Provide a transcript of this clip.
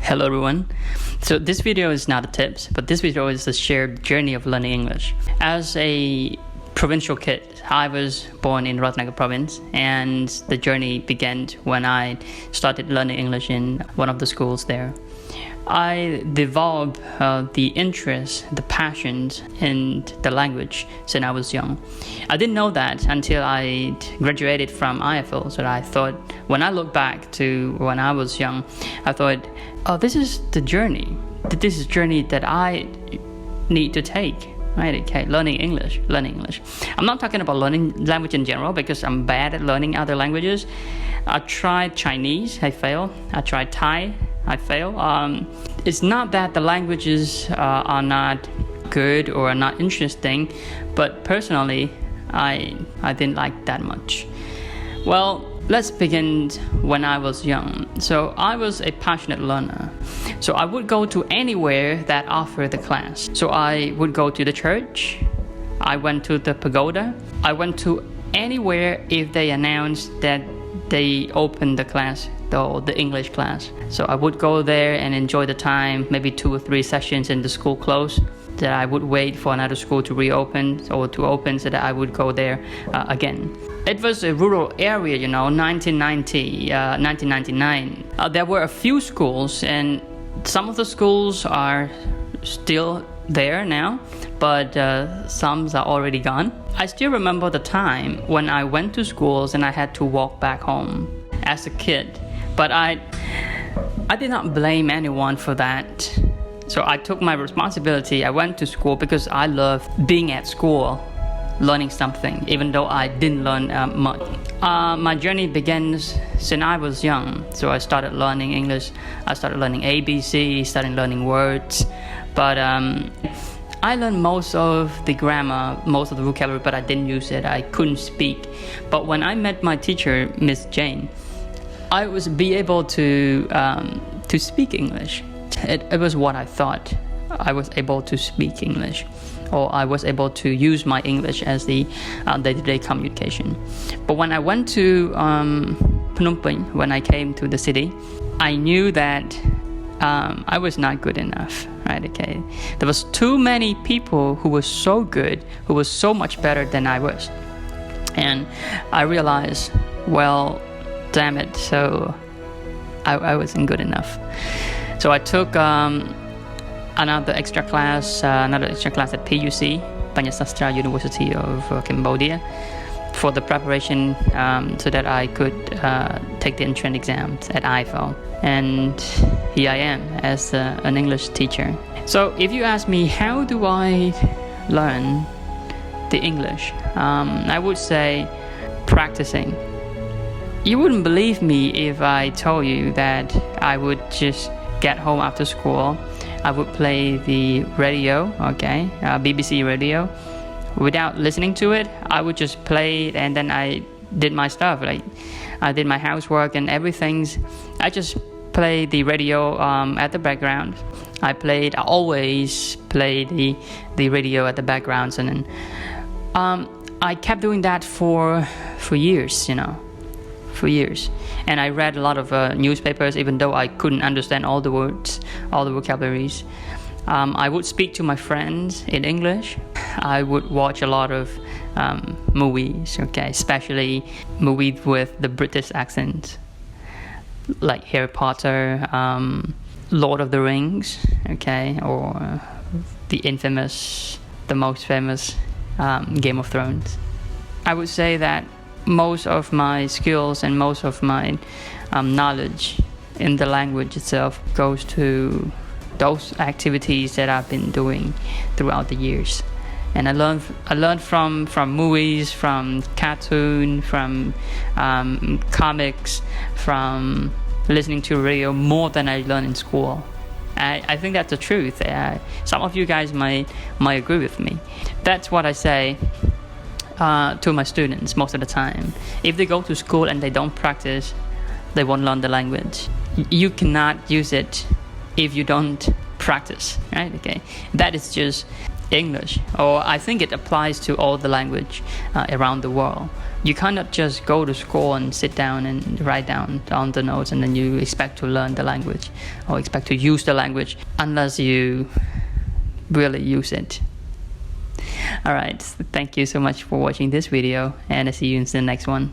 Hello everyone. So this video is not a tips, but this video is a shared journey of learning English. As a provincial kid, I was born in Ratnagiri province, and the journey began when I started learning English in one of the schools there. I developed the interest, the passions in the language since I was young. I didn't know that until I graduated from IFL. So I thought, when I look back to when I was young, I thought, oh, this is the journey. This is a journey that I need to take. Right, okay, learning English. I'm not talking about learning language in general because I'm bad at learning other languages. I tried Chinese, I failed. I tried Thai, I failed. It's not that the languages are not good or not interesting, but personally, I didn't like that much. Well, let's begin when I was young. So I was a passionate learner. So I would go to anywhere that offered the class. So I would go to the church. I went to the pagoda. I went to anywhere if they announced that they opened the class, the English class. So I would go there and enjoy the time, maybe 2 or 3 sessions in the school closed. That I would wait for another school to reopen or to open so that I would go there again. It was a rural area, 1999. There were a few schools, and some of the schools are still there now, but some are already gone. I still remember the time when I went to schools and I had to walk back home as a kid, but I did not blame anyone for that. So I took my responsibility. I went to school because I love being at school, learning something, even though I didn't learn much. My journey begins since I was young. So I started learning English. I started learning ABC, started learning words. But I learned most of the grammar, most of the vocabulary, but I didn't use it. I couldn't speak. But when I met my teacher, Miss Jane, I was be able to speak English. It was what I thought. I was able to speak English, or I was able to use my English as the day-to-day communication. But when I went to Phnom Penh, when I came to the city, I knew that I was not good enough. Right? Okay, there was too many people who were so good, who was so much better than I was, and I realized, well, damn it. So I wasn't good enough. So I took another extra class at PUC, Panyasastra University of Cambodia, for the preparation so that I could take the entrance exams at IFL. And here I am as an English teacher. So if you ask me, how do I learn the English? I would say practicing. You wouldn't believe me if I told you that I would just get home after school. I would play the radio, BBC radio. Without listening to it, I would just play it, and then I did my stuff. Like I did my housework and everything. I just played the radio at the background. I always played the radio at the background, and then I kept doing that for years, for years. And I read a lot of newspapers, even though I couldn't understand all the words, all the vocabularies. I would speak to my friends in English. I would watch a lot of movies, especially movies with the British accent, like Harry Potter, Lord of the Rings, or the most famous Game of Thrones. I would say that most of my skills and most of my knowledge in the language itself goes to those activities that I've been doing throughout the years. And I learned from movies, from cartoon, from comics, from listening to radio more than I learned in school. I think that's the truth. Some of you guys might agree with me. That's what I say to my students most of the time. If they go to school and they don't practice, they won't learn the language. You cannot use it if you don't practice, right? That is just English, or I think it applies to all the language around the world. You cannot just go to school and sit down and write down on the notes and then you expect to learn the language or expect to use the language unless you really use it. Alright, thank you so much for watching this video, and I'll see you in the next one.